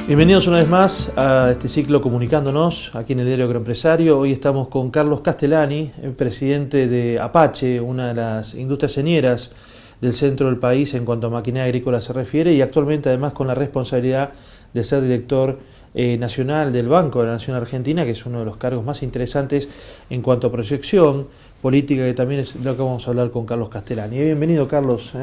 Bienvenidos una vez más a este ciclo Comunicándonos aquí en el Diario Agroempresario. Hoy estamos con Carlos Castellani, el presidente de Apache, una de las industrias señeras del centro del país en cuanto a maquinaria agrícola se refiere, y actualmente además con la responsabilidad de ser director nacional del Banco de la Nación Argentina, que es uno de los cargos más interesantes en cuanto a proyección política, que también es lo que vamos a hablar con Carlos Castellani. Bienvenido, Carlos.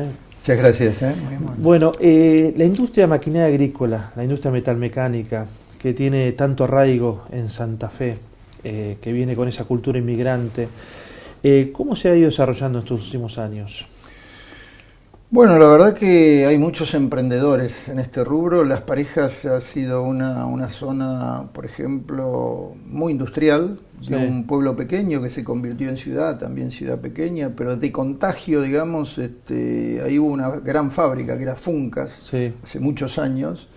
Muchas gracias. Muy bueno, la industria de maquinaria agrícola, la industria metalmecánica, que tiene tanto arraigo en Santa Fe, que viene con esa cultura inmigrante, ¿cómo se ha ido desarrollando en estos últimos años? Bueno, la verdad que hay muchos emprendedores en este rubro. Las Parejas ha sido una zona, por ejemplo, muy industrial, de un pueblo pequeño que se convirtió en ciudad, también ciudad pequeña, pero de contagio, digamos, ahí hubo una gran fábrica que era Funcas, hace muchos años,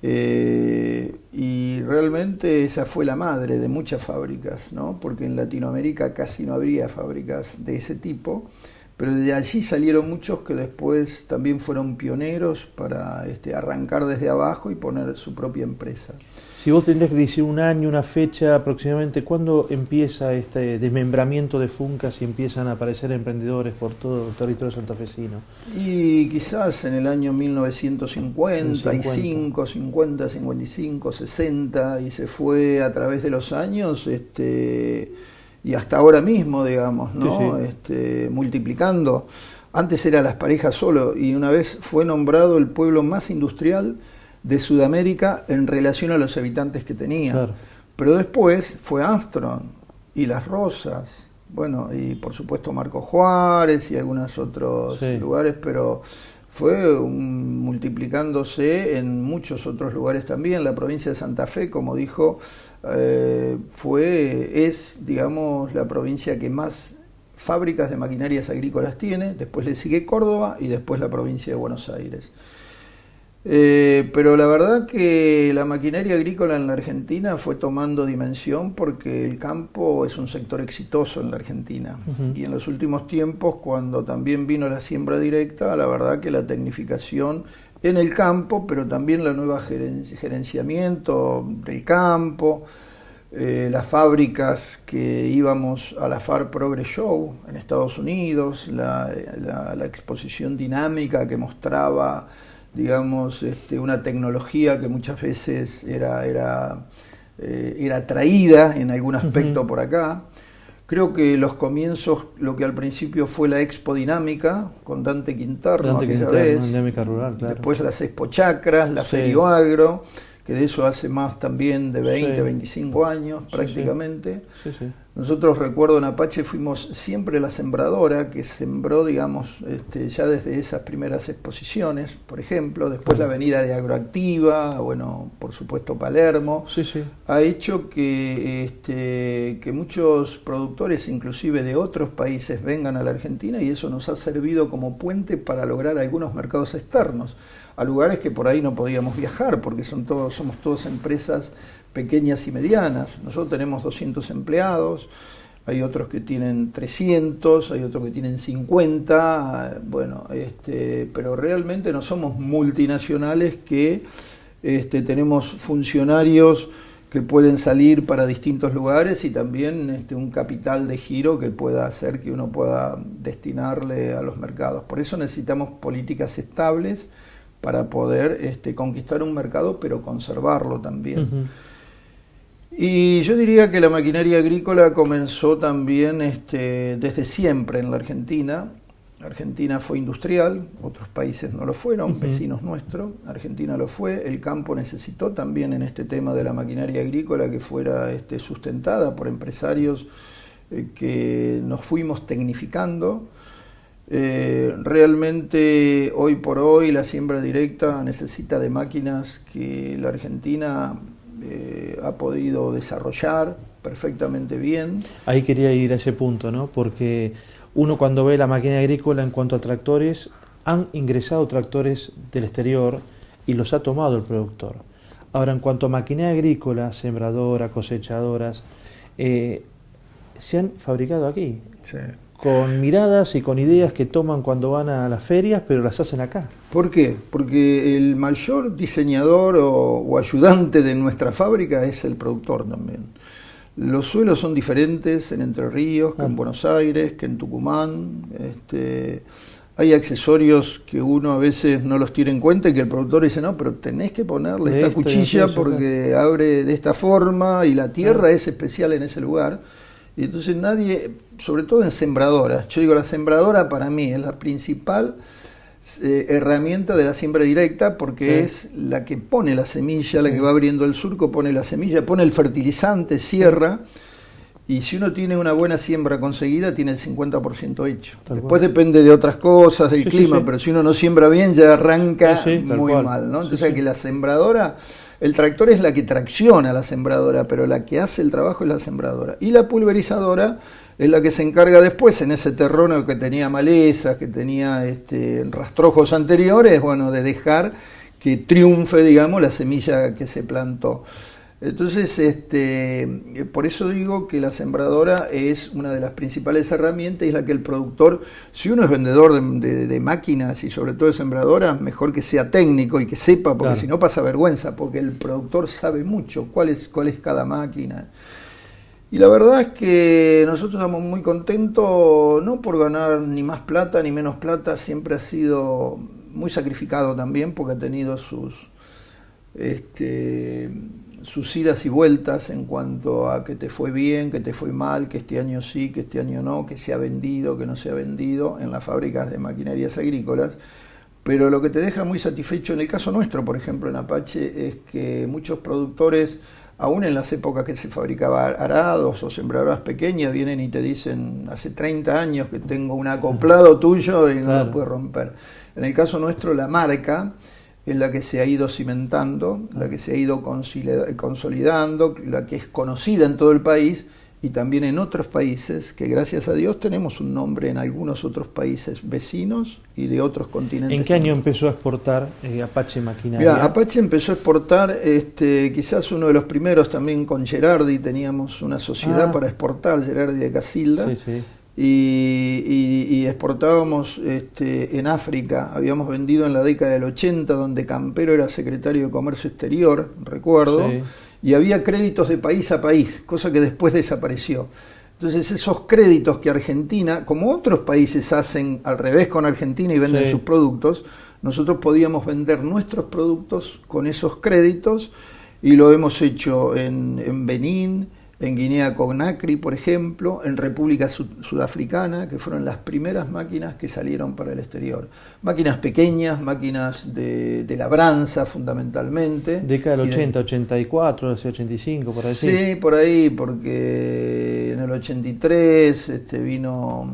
y realmente esa fue la madre de muchas fábricas, ¿no? Porque en Latinoamérica casi no habría fábricas de ese tipo. Pero de allí salieron muchos que después también fueron pioneros para arrancar desde abajo y poner su propia empresa. Si vos tendrías que decir un año, una fecha aproximadamente, ¿cuándo empieza este desmembramiento de Funcas y empiezan a aparecer emprendedores por todo el territorio santafesino? Y quizás en el año 1955, 50, 55, 60, y se fue a través de los años, y hasta ahora mismo, digamos, ¿no? Multiplicando. Antes era Las Parejas solo, y una vez fue nombrado el pueblo más industrial de Sudamérica en relación a los habitantes que tenía. Claro. Pero después fue Armstrong y Las Rosas, bueno, y por supuesto Marco Juárez y algunos otros lugares, pero fue multiplicándose en muchos otros lugares también. La provincia de Santa Fe, como dijo, es, digamos, la provincia que más fábricas de maquinarias agrícolas tiene, después le sigue Córdoba y después la provincia de Buenos Aires. Pero la verdad que la maquinaria agrícola en la Argentina fue tomando dimensión porque el campo es un sector exitoso en la Argentina. Y en los últimos tiempos, cuando también vino la siembra directa, la verdad que la tecnificación en el campo, pero también la nueva gerenciamiento del campo, las fábricas que íbamos a la FAR Progress Show en Estados Unidos, la exposición dinámica que mostraba, digamos, una tecnología que muchas veces era traída en algún aspecto por acá. Creo que los comienzos, lo que al principio fue la Expo Dinámica, con Dante Quinterno aquella vez, Dinámica Rural, claro. Después las Expo Chacras, la Ferio Agro, que de eso hace más también de 20, 25 años prácticamente. Nosotros, recuerdo, en Apache fuimos siempre la sembradora que sembró, digamos, ya desde esas primeras exposiciones, por ejemplo. Después la Avenida de Agroactiva, bueno, por supuesto Palermo, ha hecho que muchos productores, inclusive de otros países, vengan a la Argentina, y eso nos ha servido como puente para lograr algunos mercados externos, a lugares que por ahí no podíamos viajar, porque somos todas empresas pequeñas y medianas. Nosotros tenemos 200 empleados, hay otros que tienen 300, hay otros que tienen 50, bueno, pero realmente no somos multinacionales que tenemos funcionarios que pueden salir para distintos lugares y también un capital de giro que pueda hacer que uno pueda destinarle a los mercados. Por eso necesitamos políticas estables para poder conquistar un mercado, pero conservarlo también. Y yo diría que la maquinaria agrícola comenzó también desde siempre en la Argentina. Argentina fue industrial, otros países no lo fueron, vecinos nuestros. Argentina lo fue. El campo necesitó también en este tema de la maquinaria agrícola que fuera sustentada por empresarios que nos fuimos tecnificando. Realmente hoy por hoy la siembra directa necesita de máquinas que la Argentina ha podido desarrollar perfectamente bien. Ahí quería ir a ese punto, ¿no? Porque uno cuando ve la máquina agrícola en cuanto a tractores, han ingresado tractores del exterior y los ha tomado el productor. Ahora, en cuanto a maquinaria agrícola, sembradora, cosechadoras, se han fabricado aquí. Sí. Con miradas y con ideas que toman cuando van a las ferias, pero las hacen acá. ¿Por qué? Porque el mayor diseñador o ayudante de nuestra fábrica es el productor también. Los suelos son diferentes en Entre Ríos que en Buenos Aires, que en Tucumán. Hay accesorios que uno a veces no los tiene en cuenta y que el productor dice, no, pero tenés que ponerle esta cuchilla porque abre de esta forma y la tierra es especial en ese lugar. Y entonces nadie, sobre todo en sembradoras, yo digo, la sembradora para mí es la principal herramienta de la siembra directa porque es la que pone la semilla, la que va abriendo el surco, pone la semilla, pone el fertilizante, cierra. Y si uno tiene una buena siembra conseguida, tiene el 50% hecho. Después depende de otras cosas, del clima, pero si uno no siembra bien, ya arranca muy mal, ¿no? Entonces, que la sembradora, el tractor es la que tracciona la sembradora, pero la que hace el trabajo es la sembradora. Y la pulverizadora es la que se encarga después, en ese terreno que tenía malezas, que tenía rastrojos anteriores, bueno, de dejar que triunfe, digamos, la semilla que se plantó. Entonces, por eso digo que la sembradora es una de las principales herramientas y es la que el productor, si uno es vendedor de máquinas y sobre todo de sembradoras, mejor que sea técnico y que sepa, porque si no pasa vergüenza, porque el productor sabe mucho cuál es cada máquina. Y la verdad es que nosotros estamos muy contentos, no por ganar ni más plata ni menos plata, siempre ha sido muy sacrificado también, porque ha tenido sus idas y vueltas en cuanto a que te fue bien, que te fue mal, que este año sí, que este año no, que se ha vendido, que no se ha vendido en las fábricas de maquinarias agrícolas. Pero lo que te deja muy satisfecho en el caso nuestro, por ejemplo, en Apache, es que muchos productores, aún en las épocas que se fabricaba arados o sembradoras pequeñas, vienen y te dicen, hace 30 años que tengo un acoplado tuyo y no lo puedes romper. En el caso nuestro, la marca es la que se ha ido cimentando, la que se ha ido consolidando, la que es conocida en todo el país y también en otros países, que gracias a Dios tenemos un nombre en algunos otros países vecinos y de otros continentes. ¿En qué año empezó a exportar Apache Maquinaria? Mira, Apache empezó a exportar, quizás uno de los primeros también con Gerardi, teníamos una sociedad para exportar, Gerardi de Casilda. Sí, sí. Y exportábamos en África, habíamos vendido en la década del 80, donde Campero era secretario de Comercio Exterior, recuerdo, y había créditos de país a país, cosa que después desapareció. Entonces esos créditos que Argentina, como otros países hacen al revés con Argentina y venden sus productos, nosotros podíamos vender nuestros productos con esos créditos y lo hemos hecho en Benín, en Guinea-Conakry, por ejemplo, en República Sudafricana, que fueron las primeras máquinas que salieron para el exterior. Máquinas pequeñas, máquinas de labranza fundamentalmente. Década del 80, 84, 85, por ahí. Sí, por ahí, porque en el 83 vino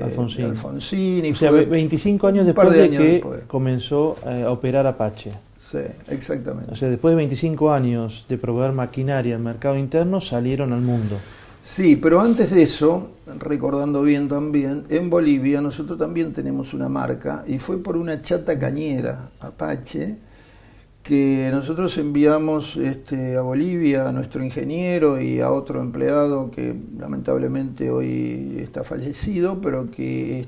Alfonsini. O sea, 25 años después de que comenzó a operar Apache. Sí, exactamente. O sea, después de 25 años de proveer maquinaria al mercado interno, salieron al mundo. Sí, pero antes de eso, recordando bien también, en Bolivia nosotros también tenemos una marca y fue por una chata cañera, Apache, que nosotros enviamos a Bolivia a nuestro ingeniero y a otro empleado que lamentablemente hoy está fallecido, pero que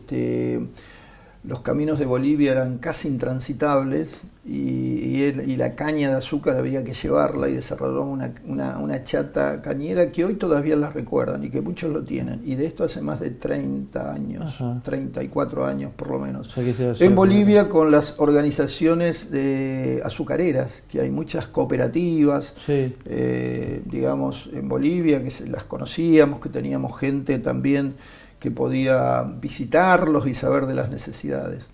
los caminos de Bolivia eran casi intransitables y la caña de azúcar había que llevarla y desarrolló una chata cañera que hoy todavía la recuerdan y que muchos lo tienen. Y de esto hace más de 30 años, 34 años por lo menos. O sea, en Bolivia con las organizaciones azucareras, que hay muchas cooperativas, digamos, en Bolivia, que las conocíamos, que teníamos gente también que podía visitarlos y saber de las necesidades.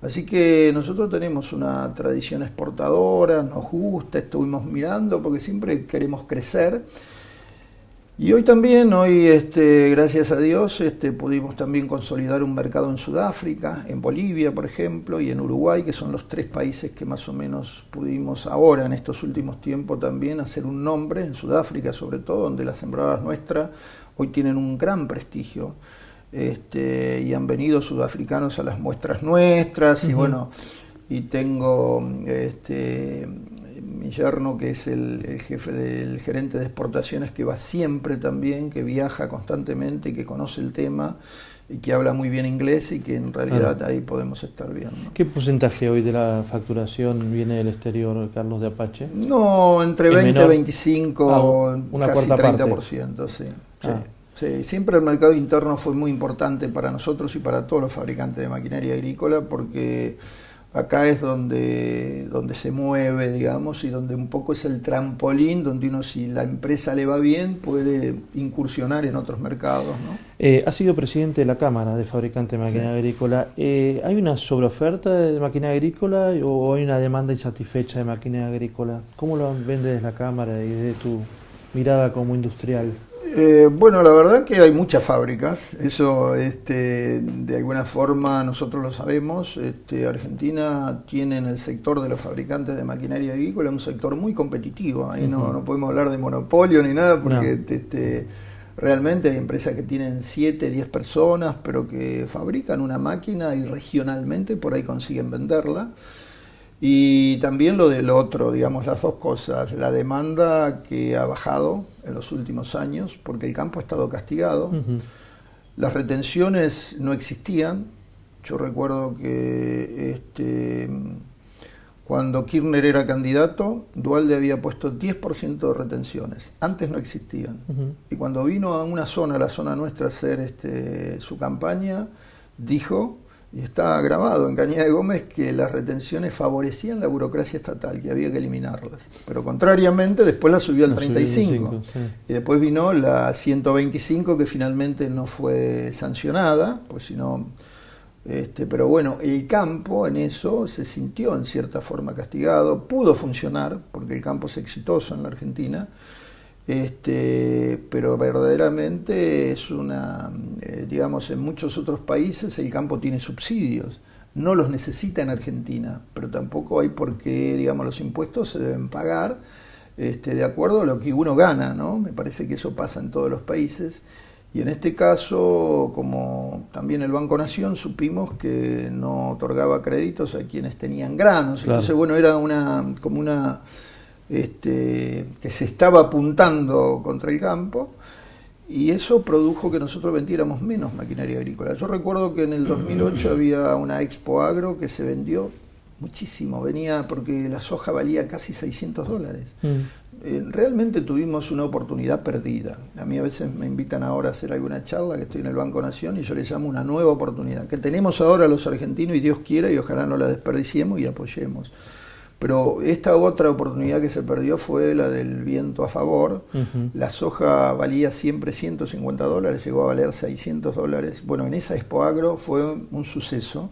Así que nosotros tenemos una tradición exportadora, nos gusta, estuvimos mirando porque siempre queremos crecer. Y hoy también, gracias a Dios, pudimos también consolidar un mercado en Sudáfrica, en Bolivia, por ejemplo, y en Uruguay, que son los 3 países que más o menos pudimos ahora, en estos últimos tiempos también, hacer un nombre, en Sudáfrica sobre todo, donde las sembradoras nuestras hoy tienen un gran prestigio. Y han venido sudafricanos a las muestras nuestras y bueno, y tengo mi yerno, que es el jefe del gerente de exportaciones, que va siempre también, que viaja constantemente, que conoce el tema y que habla muy bien inglés y que en realidad ahí podemos estar bien, ¿no? ¿Qué porcentaje hoy de la facturación viene del exterior, Carlos, de Apache? No, entre 20 y 25, una casi cuarta 30%, parte. Sí. Sí, siempre el mercado interno fue muy importante para nosotros y para todos los fabricantes de maquinaria agrícola, porque acá es donde se mueve, digamos, y donde un poco es el trampolín, donde uno, si la empresa le va bien, puede incursionar en otros mercados, ¿no? Ha sido presidente de la Cámara de Fabricantes de Maquinaria Agrícola. ¿Hay una sobreoferta de maquinaria agrícola o hay una demanda insatisfecha de maquinaria agrícola? ¿Cómo lo vende desde la Cámara y desde tu mirada como industrial? Bueno, la verdad que hay muchas fábricas, eso de alguna forma nosotros lo sabemos. Argentina tiene en el sector de los fabricantes de maquinaria agrícola un sector muy competitivo, ahí no podemos hablar de monopolio ni nada, porque realmente hay empresas que tienen 7, 10 personas, pero que fabrican una máquina y regionalmente por ahí consiguen venderla. Y también lo del otro, digamos, las dos cosas, la demanda que ha bajado en los últimos años, porque el campo ha estado castigado, las retenciones no existían. Yo recuerdo que cuando Kirchner era candidato, Duhalde había puesto 10% de retenciones, antes no existían. Y cuando vino a una zona, la zona nuestra, a hacer su campaña, dijo, y está grabado en Cañada de Gómez, que las retenciones favorecían la burocracia estatal, que había que eliminarlas. Pero contrariamente, después la subió al 35. Y después vino la 125, que finalmente no fue sancionada, pues si no... pero bueno, el campo en eso se sintió en cierta forma castigado, pudo funcionar, porque el campo es exitoso en la Argentina, pero verdaderamente es digamos, en muchos otros países el campo tiene subsidios, no los necesita en Argentina, pero tampoco hay por qué, digamos, los impuestos se deben pagar de acuerdo a lo que uno gana, ¿no? Me parece que eso pasa en todos los países, y en este caso, como también el Banco Nación, supimos que no otorgaba créditos a quienes tenían granos, claro. Entonces, bueno, era como una que se estaba apuntando contra el campo, y eso produjo que nosotros vendiéramos menos maquinaria agrícola. Yo recuerdo que en el 2008 había una Expo Agro que se vendió muchísimo, porque la soja valía casi $600. Realmente tuvimos una oportunidad perdida. A mí a veces me invitan ahora a hacer alguna charla, que estoy en el Banco Nación, y yo le llamo una nueva oportunidad, que tenemos ahora los argentinos, y Dios quiera, y ojalá no la desperdiciemos y apoyemos. Pero esta otra oportunidad que se perdió fue la del viento a favor. La soja valía siempre $150, llegó a valer $600. Bueno, en esa Expo Agro fue un suceso,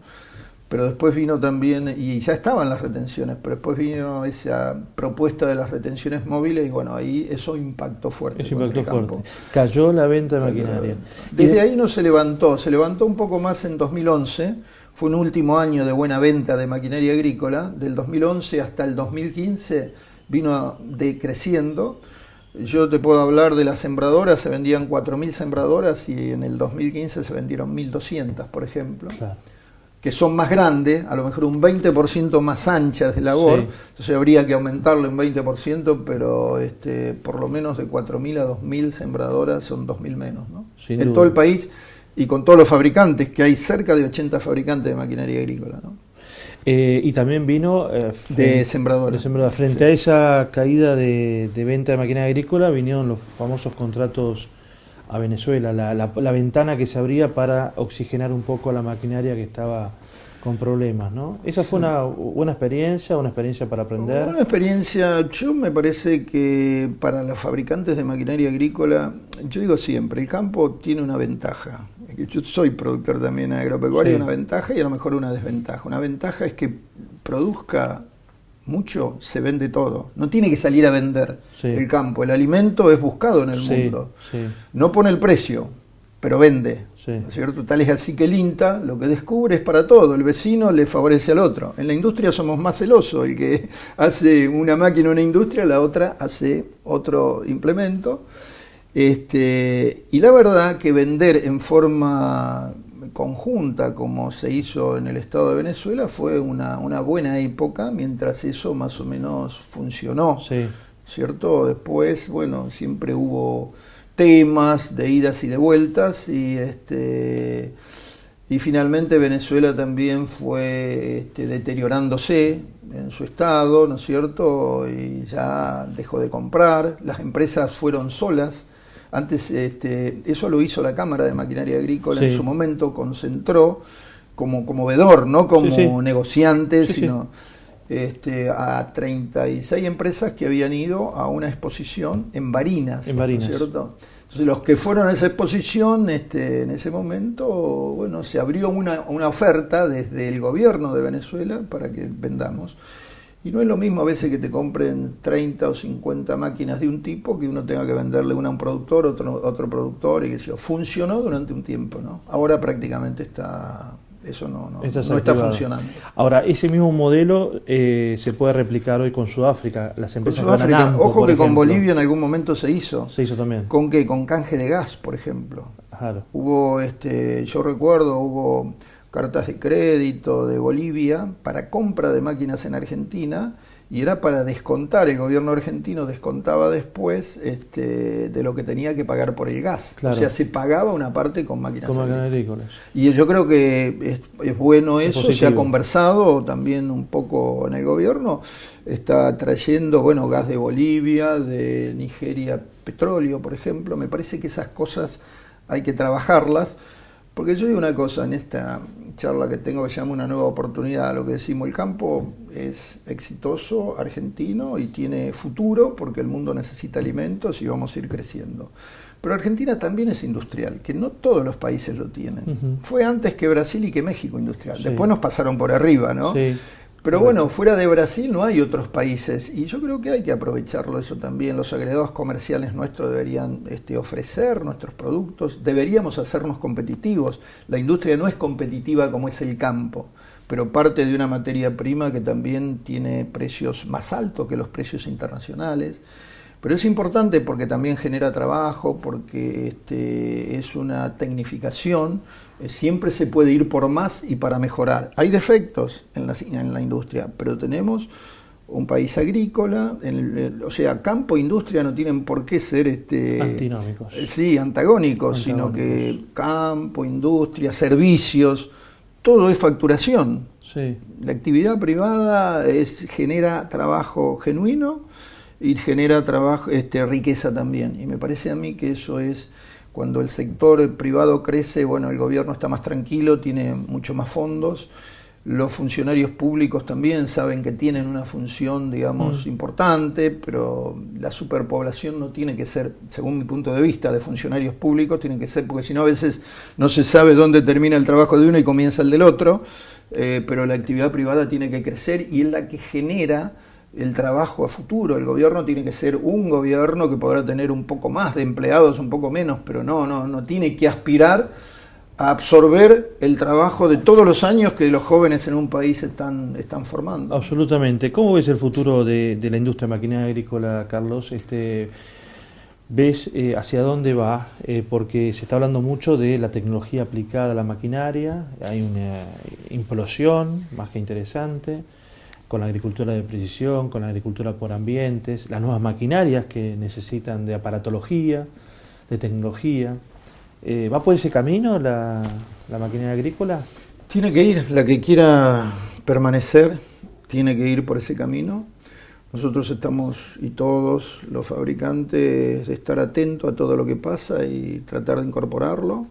pero después vino también, y ya estaban las retenciones, pero después vino esa propuesta de las retenciones móviles, y bueno, ahí eso impactó fuerte. Eso impactó fuerte. Cayó la venta de maquinaria. Desde ahí no se levantó un poco más en 2011. Fue un último año de buena venta de maquinaria agrícola. Del 2011 hasta el 2015 vino decreciendo. Yo te puedo hablar de las sembradoras, se vendían 4.000 sembradoras y en el 2015 se vendieron 1.200, por ejemplo. Claro. Que son más grandes, a lo mejor un 20% más anchas de labor, sí. Entonces habría que aumentarlo un 20%, pero por lo menos de 4.000 a 2.000 sembradoras son 2.000 menos, ¿no? En todo el país. Y con todos los fabricantes, que hay cerca de 80 fabricantes de maquinaria agrícola, ¿no? Y también vino de sembradores. Frente a esa caída de venta de maquinaria agrícola vinieron los famosos contratos a Venezuela, la ventana que se abría para oxigenar un poco a la maquinaria que estaba con problemas, ¿no? ¿Esa fue una buena experiencia, una experiencia para aprender? Una experiencia, yo me parece que para los fabricantes de maquinaria agrícola, yo digo siempre, el campo tiene una ventaja. Yo soy productor también agropecuario, sí. Una ventaja y a lo mejor una desventaja. Una ventaja es que produzca mucho, se vende todo. No tiene que salir a vender el campo. El alimento es buscado en el mundo. Sí. No pone el precio, pero vende. ¿No es cierto? Tal es así que el INTA lo que descubre es para todo. El vecino le favorece al otro. En la industria somos más celosos. El que hace una máquina en una industria, la otra hace otro implemento. Y la verdad que vender en forma conjunta como se hizo en el Estado de Venezuela fue una buena época, mientras eso más o menos funcionó, sí. ¿Cierto? Después, bueno, siempre hubo temas de idas y de vueltas y finalmente Venezuela también fue deteriorándose en su estado, ¿no es cierto? Y ya dejó de comprar, las empresas fueron solas. Antes eso lo hizo la Cámara de Maquinaria Agrícola, sí. En su momento concentró como vedor, no como sí. Negociante, sí, sino sí. A 36 empresas que habían ido a una exposición en Barinas, ¿no es cierto? Entonces los que fueron a esa exposición, en ese momento, bueno, se abrió una oferta desde el gobierno de Venezuela para que vendamos. Y no es lo mismo a veces que te compren 30 o 50 máquinas de un tipo que uno tenga que venderle una a un productor, otro productor, y que eso funcionó durante un tiempo, ¿no? Ahora prácticamente eso no está funcionando. Ahora, ese mismo modelo se puede replicar hoy con Sudáfrica, las empresas con Sudáfrica, Namco, ojo que con Bolivia en algún momento se hizo. Se hizo también. ¿Con qué? Con canje de gas, por ejemplo. Claro. Hubo, yo recuerdo, hubo cartas de crédito de Bolivia para compra de máquinas en Argentina y era para descontar, el gobierno argentino descontaba después de lo que tenía que pagar por el gas. Claro. O sea, se pagaba una parte con máquinas agrícolas. Y yo creo que es bueno eso, se ha conversado también un poco en el gobierno, está trayendo, bueno, gas de Bolivia, de Nigeria, petróleo, por ejemplo. Me parece que esas cosas hay que trabajarlas. Porque yo digo una cosa, en esta charla que tengo que se llama Una nueva oportunidad, lo que decimos, el campo es exitoso, argentino, y tiene futuro porque el mundo necesita alimentos y vamos a ir creciendo. Pero Argentina también es industrial, que no todos los países lo tienen. Fue antes que Brasil y que México industrial, después nos pasaron por arriba, ¿no? Sí. Pero bueno, fuera de Brasil no hay otros países y yo creo que hay que aprovecharlo eso también. Los agregados comerciales nuestros deberían ofrecer nuestros productos, deberíamos hacernos competitivos. La industria no es competitiva como es el campo, pero parte de una materia prima que también tiene precios más altos que los precios internacionales. Pero es importante porque también genera trabajo, porque es una tecnificación, siempre se puede ir por más y para mejorar. Hay defectos en la industria, pero tenemos un país agrícola, o sea, campo e industria no tienen por qué ser antinómicos. Sí, antagónicos, sino que campo, industria, servicios, todo es facturación. Sí. La actividad privada genera trabajo genuino y genera trabajo, riqueza también. Y me parece a mí que eso es, cuando el sector privado crece, bueno, el gobierno está más tranquilo, tiene mucho más fondos, los funcionarios públicos también saben que tienen una función, digamos, importante, pero la superpoblación no tiene que ser, según mi punto de vista, de funcionarios públicos, tienen que ser, porque si no a veces no se sabe dónde termina el trabajo de uno y comienza el del otro, pero la actividad privada tiene que crecer y es la que genera el trabajo a futuro. El gobierno tiene que ser un gobierno que podrá tener un poco más de empleados, un poco menos, pero no tiene que aspirar a absorber el trabajo de todos los años que los jóvenes en un país están formando. Absolutamente. ¿Cómo ves el futuro de la industria maquinaria agrícola, Carlos? ¿Ves hacia dónde va? Porque se está hablando mucho de la tecnología aplicada a la maquinaria, hay una implosión más que interesante, con la agricultura de precisión, con la agricultura por ambientes, las nuevas maquinarias que necesitan de aparatología, de tecnología. ¿Va por ese camino la maquinaria agrícola? Tiene que ir, la que quiera permanecer, tiene que ir por ese camino. Nosotros estamos, y todos los fabricantes, de estar atentos a todo lo que pasa y tratar de incorporarlo.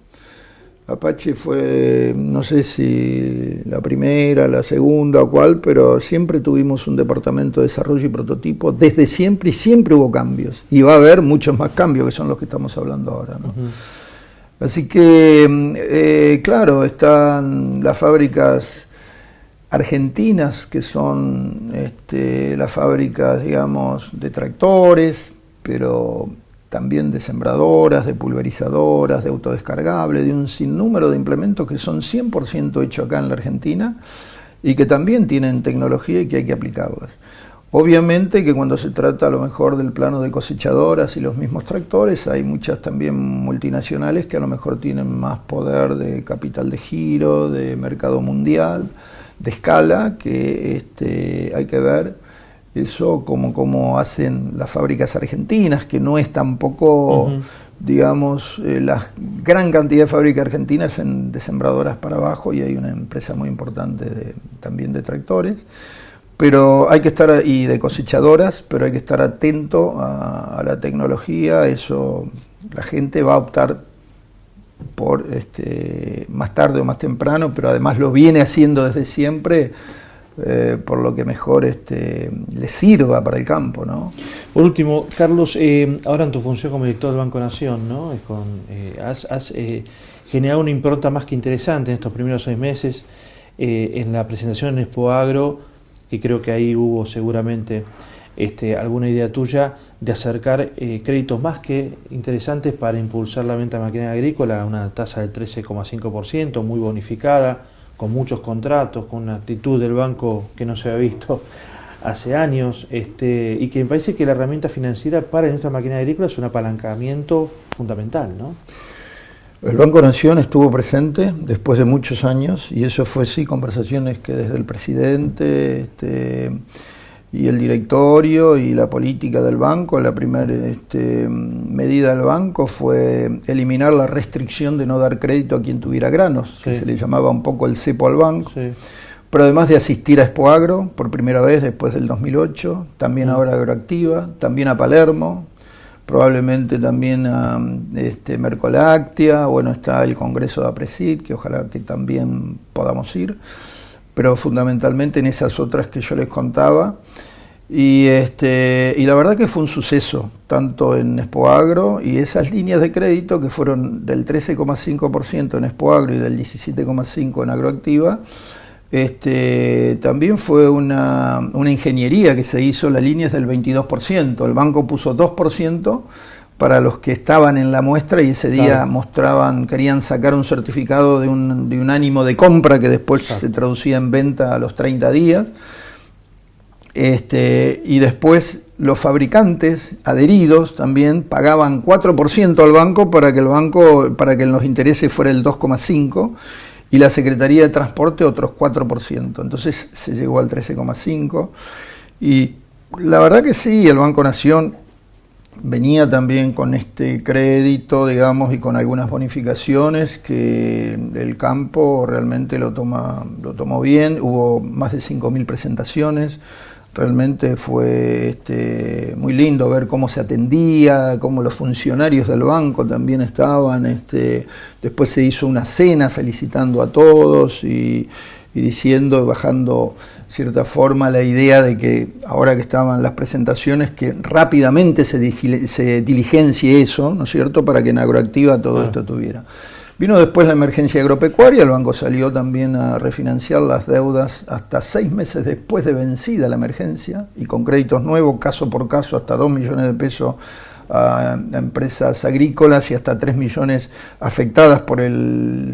Apache fue, no sé si la primera, la segunda o cuál, pero siempre tuvimos un departamento de desarrollo y prototipo desde siempre, y siempre hubo cambios. Y va a haber muchos más cambios que son los que estamos hablando ahora, ¿no? Así que, claro, están las fábricas argentinas, que son las fábricas, digamos, de tractores, pero también de sembradoras, de pulverizadoras, de autodescargables, de un sinnúmero de implementos que son 100% hechos acá en la Argentina y que también tienen tecnología y que hay que aplicarlas. Obviamente que cuando se trata a lo mejor del plano de cosechadoras y los mismos tractores, hay muchas también multinacionales que a lo mejor tienen más poder de capital de giro, de mercado mundial, de escala, que hay que ver eso como hacen las fábricas argentinas, que no es tampoco, digamos, la gran cantidad de fábricas argentinas de sembradoras para abajo, y hay una empresa muy importante también de tractores. Pero hay que estar, y de cosechadoras, pero hay que estar atento a la tecnología. Eso la gente va a optar por más tarde o más temprano, pero además lo viene haciendo desde siempre, por lo que mejor le sirva para el campo, ¿no? Por último, Carlos, ahora en tu función como director del Banco Nación, ¿no? Has generado una impronta más que interesante en estos primeros 6 meses, en la presentación en Expo Agro, que creo que ahí hubo seguramente alguna idea tuya de acercar créditos más que interesantes para impulsar la venta de maquinaria agrícola a una tasa del 13,5%, muy bonificada, con muchos contratos, con una actitud del banco que no se había visto hace años, y que me parece que la herramienta financiera para nuestra maquinaria agrícola es un apalancamiento fundamental, ¿no? El Banco Nación estuvo presente después de muchos años, y eso fue sí conversaciones que desde el presidente y el directorio y la política del banco, la primera medida del banco fue eliminar la restricción de no dar crédito a quien tuviera granos, que se le llamaba un poco el cepo al banco, pero además de asistir a Expo Agro por primera vez después del 2008, también ahora a Agroactiva, también a Palermo, probablemente también a Mercoláctea, bueno, está el Congreso de APRESID, que ojalá que también podamos ir, pero fundamentalmente en esas otras que yo les contaba, y la verdad que fue un suceso, tanto en Expo Agro, y esas líneas de crédito que fueron del 13,5% en Expo Agro y del 17,5% en Agroactiva, también fue una ingeniería que se hizo. La línea es del 22%, el banco puso 2% para los que estaban en la muestra, y ese día querían sacar un certificado de un ánimo de compra que después se traducía en venta a los 30 días, y después los fabricantes adheridos también pagaban 4% al banco para que en los intereses fuera el 2,5%, y la Secretaría de Transporte otros 4%, entonces se llegó al 13,5%, y la verdad que sí, el Banco Nación venía también con este crédito, digamos, y con algunas bonificaciones que el campo realmente lo tomó bien. Hubo más de 5.000 presentaciones, realmente fue muy lindo ver cómo se atendía, cómo los funcionarios del banco también estaban. Después se hizo una cena felicitando a todos y diciendo, bajando cierta forma la idea de que ahora que estaban las presentaciones, que rápidamente se diligencie eso, ¿no es cierto?, para que en Agroactiva todo esto tuviera. Vino después la emergencia agropecuaria, el banco salió también a refinanciar las deudas hasta 6 meses después de vencida la emergencia, y con créditos nuevos, caso por caso, hasta 2 millones de pesos a empresas agrícolas, y hasta 3 millones afectadas por el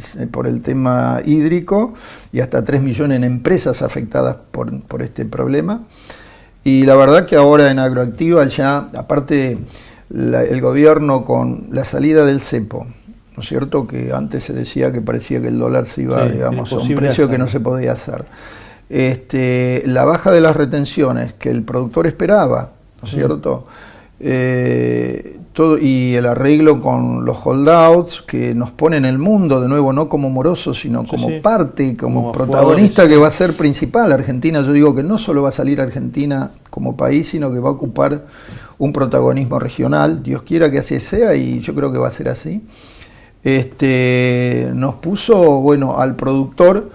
tema hídrico, y hasta 3 millones en empresas afectadas por este problema. Y la verdad que ahora en Agroactiva ya, aparte el gobierno con la salida del cepo, ¿no es cierto?, que antes se decía que parecía que el dólar se iba, digamos, a un precio que no se podía hacer. La baja de las retenciones que el productor esperaba, ¿no es cierto?, todo, y el arreglo con los holdouts que nos ponen el mundo de nuevo, no como morosos, sino como parte, como protagonista, que va a ser principal. Argentina, yo digo que no solo va a salir Argentina como país, sino que va a ocupar un protagonismo regional. Dios quiera que así sea, y yo creo que va a ser así. Nos puso, bueno, al productor,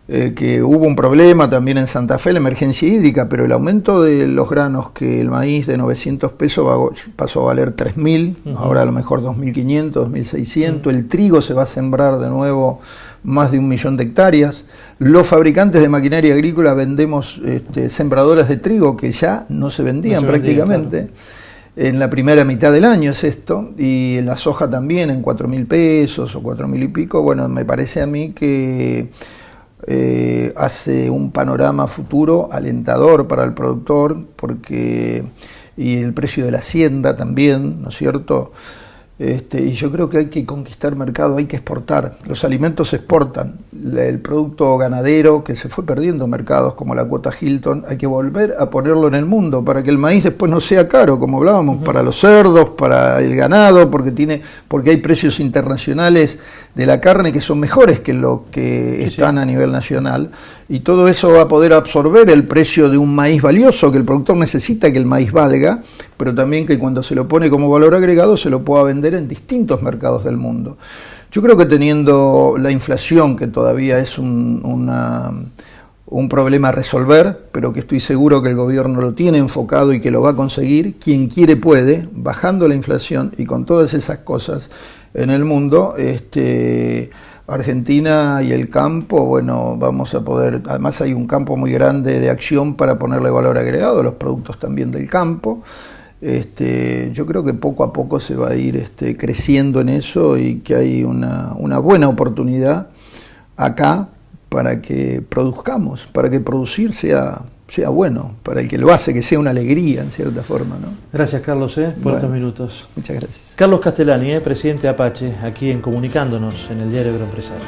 que hubo un problema también en Santa Fe, la emergencia hídrica, pero el aumento de los granos, que el maíz de 900 pesos pasó a valer 3.000, ahora a lo mejor 2.500, 2.600, el trigo se va a sembrar de nuevo más de 1 millón de hectáreas, los fabricantes de maquinaria agrícola vendemos sembradoras de trigo que ya no se vendían prácticamente. En la primera mitad del año es esto, y en la soja también en 4.000 pesos o 4.000 y pico. Bueno, me parece a mí que hace un panorama futuro alentador para el productor, y el precio de la hacienda también, ¿no es cierto? Y yo creo que hay que conquistar mercado, hay que exportar. Los alimentos se exportan. El producto ganadero, que se fue perdiendo mercados como la cuota Hilton, hay que volver a ponerlo en el mundo para que el maíz después no sea caro, como hablábamos, para los cerdos, para el ganado, porque hay precios internacionales de la carne que son mejores que lo que están a nivel nacional. Y todo eso va a poder absorber el precio de un maíz valioso, que el productor necesita que el maíz valga, pero también que cuando se lo pone como valor agregado se lo pueda vender en distintos mercados del mundo. Yo creo que teniendo la inflación, que todavía es un problema a resolver, pero que estoy seguro que el gobierno lo tiene enfocado y que lo va a conseguir, quien quiere puede, bajando la inflación y con todas esas cosas en el mundo, Argentina y el campo, bueno, vamos a poder, además hay un campo muy grande de acción para ponerle valor agregado a los productos también del campo. Yo creo que poco a poco se va a ir creciendo en eso y que hay una buena oportunidad acá para que produzcamos, para que producir sea bueno, para el que lo hace, que sea una alegría en cierta forma, ¿no? Gracias, Carlos, por estos minutos. Muchas gracias. Carlos Castellani, presidente de Apache, aquí en Comunicándonos en el Diario Agroempresario.